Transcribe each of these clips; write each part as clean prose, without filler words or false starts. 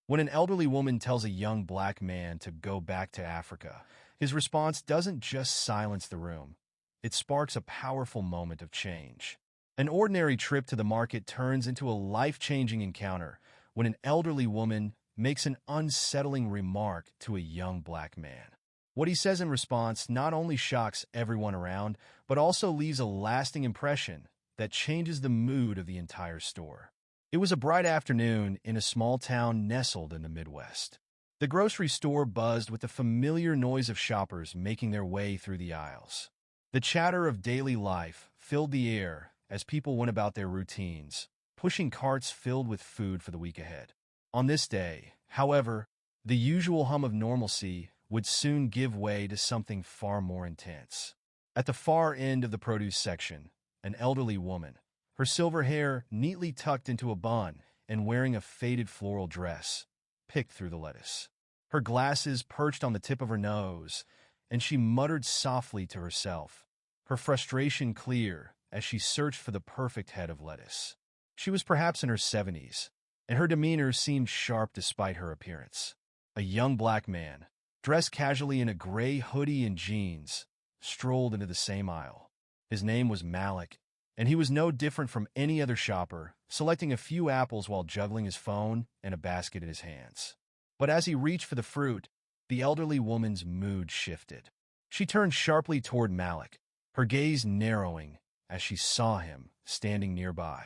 When an elderly woman tells a young black man to go back to Africa, his response doesn't just silence the room. It sparks a powerful moment of change. An ordinary trip to the market turns into a life-changing encounter when an elderly woman makes an unsettling remark to a young black man. What he says in response not only shocks everyone around, but also leaves a lasting impression that changes the mood of the entire store. It was a bright afternoon in a small town nestled in the Midwest. The grocery store buzzed with the familiar noise of shoppers making their way through the aisles. The chatter of daily life filled the air as people went about their routines, pushing carts filled with food for the week ahead. On this day, however, the usual hum of normalcy would soon give way to something far more intense. At the far end of the produce section, an elderly woman, her silver hair neatly tucked into a bun and wearing a faded floral dress, picked through the lettuce. Her glasses perched on the tip of her nose, and she muttered softly to herself, her frustration clear as she searched for the perfect head of lettuce. She was perhaps in her 70s, and her demeanor seemed sharp despite her appearance. A young black man, dressed casually in a gray hoodie and jeans, strolled into the same aisle. His name was Malik, and he was no different from any other shopper, selecting a few apples while juggling his phone and a basket in his hands. But as he reached for the fruit, the elderly woman's mood shifted. She turned sharply toward Malik, her gaze narrowing as she saw him standing nearby.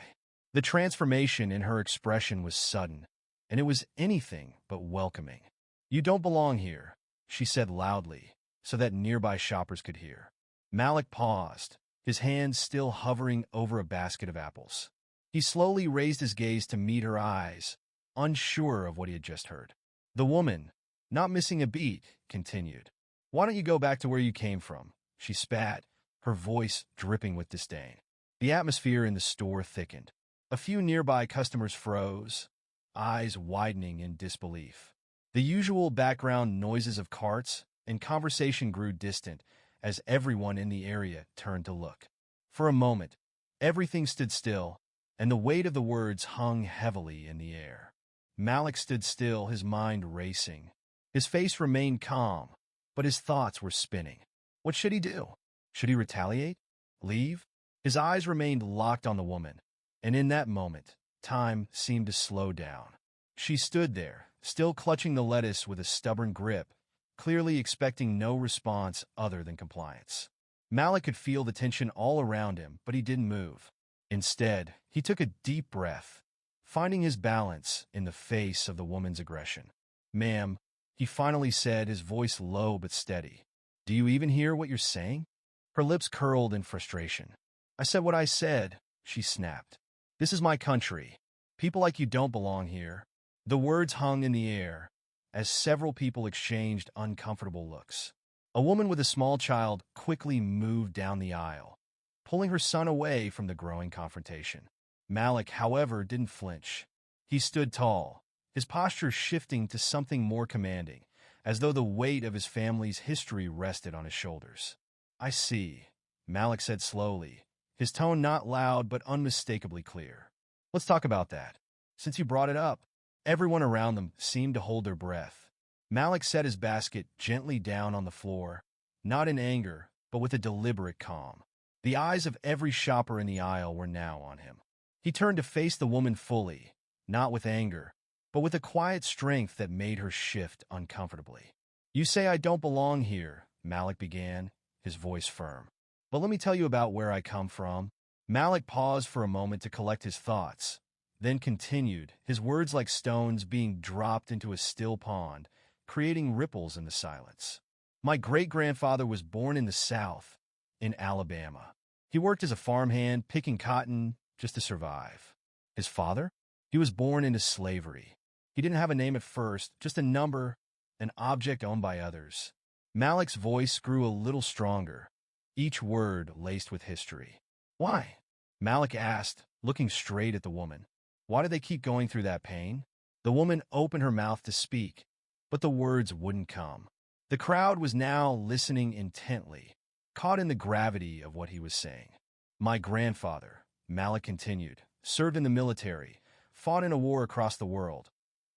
The transformation in her expression was sudden, and it was anything but welcoming. "You don't belong here," she said loudly, so that nearby shoppers could hear. Malik paused, his hands still hovering over a basket of apples. He slowly raised his gaze to meet her eyes, unsure of what he had just heard. The woman, not missing a beat, continued. "Why don't you go back to where you came from?" She spat, her voice dripping with disdain. The atmosphere in the store thickened. A few nearby customers froze, eyes widening in disbelief. The usual background noises of carts and conversation grew distant as everyone in the area turned to look. For a moment, everything stood still, and the weight of the words hung heavily in the air. Malik stood still, his mind racing. His face remained calm, but his thoughts were spinning. What should he do? Should he retaliate? Leave? His eyes remained locked on the woman, and in that moment, time seemed to slow down. She stood there, still clutching the lettuce with a stubborn grip, clearly expecting no response other than compliance. Malik could feel the tension all around him, but he didn't move. Instead, he took a deep breath, finding his balance in the face of the woman's aggression. "Ma'am," he finally said, his voice low but steady. "Do you even hear what you're saying?" Her lips curled in frustration. "I said what I said," she snapped. "This is my country. People like you don't belong here." The words hung in the air as several people exchanged uncomfortable looks. A woman with a small child quickly moved down the aisle, pulling her son away from the growing confrontation. Malik, however, didn't flinch. He stood tall, his posture shifting to something more commanding, as though the weight of his family's history rested on his shoulders. "I see," Malik said slowly, his tone not loud but unmistakably clear. "Let's talk about that. Since you brought it up." Everyone around them seemed to hold their breath. Malik set his basket gently down on the floor, not in anger, but with a deliberate calm. The eyes of every shopper in the aisle were now on him. He turned to face the woman fully, not with anger, but with a quiet strength that made her shift uncomfortably. "You say I don't belong here," Malik began, his voice firm. "But let me tell you about where I come from." Malik paused for a moment to collect his thoughts, then continued, his words like stones being dropped into a still pond, creating ripples in the silence. "My great-grandfather was born in the South, in Alabama. He worked as a farmhand, picking cotton just to survive. His father? He was born into slavery. He didn't have a name at first, just a number, an object owned by others." Malik's voice grew a little stronger, each word laced with history. "Why?" Malik asked, looking straight at the woman. "Why do they keep going through that pain?" The woman opened her mouth to speak, but the words wouldn't come. The crowd was now listening intently, caught in the gravity of what he was saying. "My grandfather," Malik continued, "served in the military, fought in a war across the world.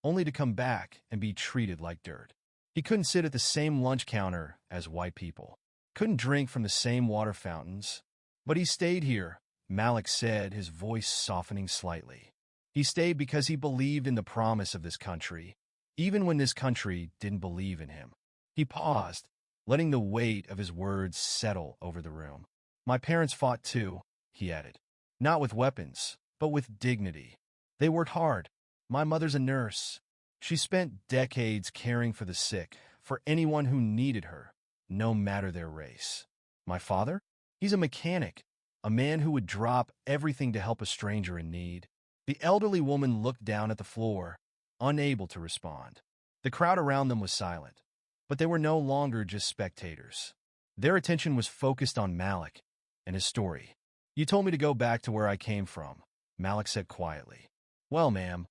only to come back and be treated like dirt. He couldn't sit at the same lunch counter as white people, couldn't drink from the same water fountains. But he stayed here, Malik said, his voice softening slightly. He stayed because he believed in the promise of this country, even when this country didn't believe in him. He paused, letting the weight of his words settle over the room. My parents fought too, he added. Not with weapons, but with dignity. They worked hard. My mother's a nurse. She spent decades caring for the sick, for anyone who needed her, no matter their race. My father? He's a mechanic, a man who would drop everything to help a stranger in need. The elderly woman looked down at the floor, unable to respond. The crowd around them was silent, but they were no longer just spectators. Their attention was focused on Malik and his story. You told me to go back to where I came from, Malik said quietly. Well, ma'am,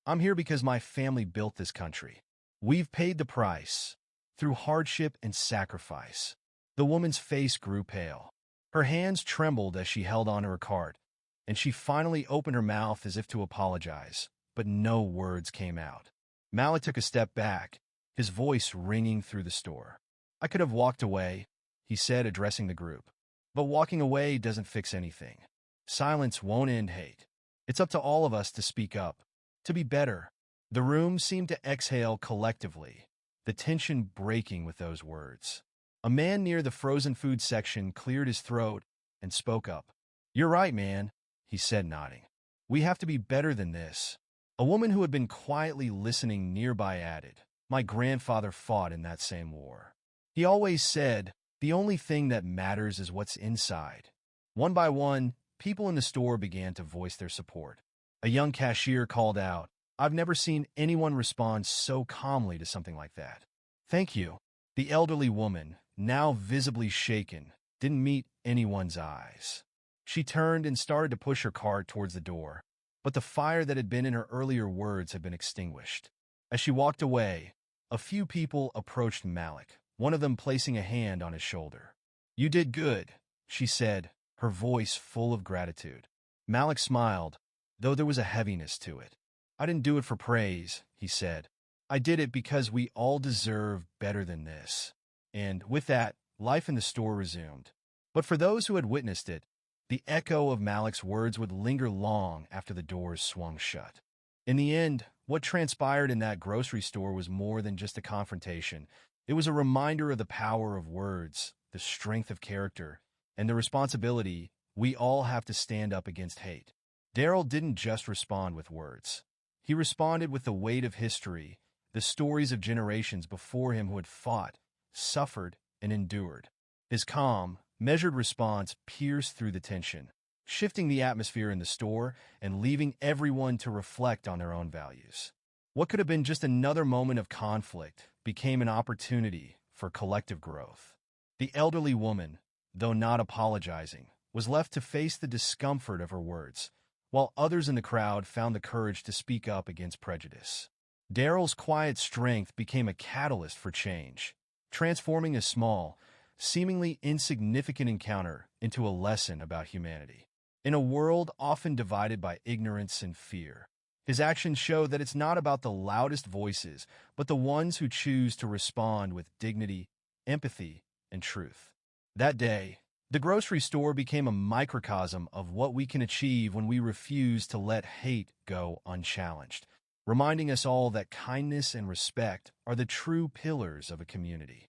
I'm here because my family built this country. We've paid the price, through hardship and sacrifice. The woman's face grew pale. Her hands trembled as she held onto her cart, and she finally opened her mouth as if to apologize, but no words came out. Malik took a step back, his voice ringing through the store. I could have walked away, he said, addressing the group. But walking away doesn't fix anything. Silence won't end hate. It's up to all of us to speak up, to be better. The room seemed to exhale collectively, the tension breaking with those words. A man near the frozen food section cleared his throat and spoke up. You're right, man, he said, nodding. We have to be better than this. A woman who had been quietly listening nearby added, my grandfather fought in that same war. He always said, the only thing that matters is what's inside. One by one, people in the store began to voice their support. A young cashier called out, I've never seen anyone respond so calmly to something like that. Thank you. The elderly woman, now visibly shaken, didn't meet anyone's eyes. She turned and started to push her cart towards the door, but the fire that had been in her earlier words had been extinguished. As she walked away, a few people approached Malik, one of them placing a hand on his shoulder. You did good, she said, her voice full of gratitude. Malik smiled, though there was a heaviness to it. I didn't do it for praise, he said. I did it because we all deserve better than this. And with that, life in the store resumed. But for those who had witnessed it, the echo of Malik's words would linger long after the doors swung shut. In the end, what transpired in that grocery store was more than just a confrontation. It was a reminder of the power of words, the strength of character, and the responsibility we all have to stand up against hate. Daryl didn't just respond with words. He responded with the weight of history, the stories of generations before him who had fought, suffered, and endured. His calm, measured response pierced through the tension, shifting the atmosphere in the store and leaving everyone to reflect on their own values. What could have been just another moment of conflict became an opportunity for collective growth. The elderly woman, though not apologizing, was left to face the discomfort of her words, while others in the crowd found the courage to speak up against prejudice. Daryl's quiet strength became a catalyst for change, transforming a small, seemingly insignificant encounter into a lesson about humanity. In a world often divided by ignorance and fear, his actions show that it's not about the loudest voices, but the ones who choose to respond with dignity, empathy, and truth. That day, the grocery store became a microcosm of what we can achieve when we refuse to let hate go unchallenged, reminding us all that kindness and respect are the true pillars of a community.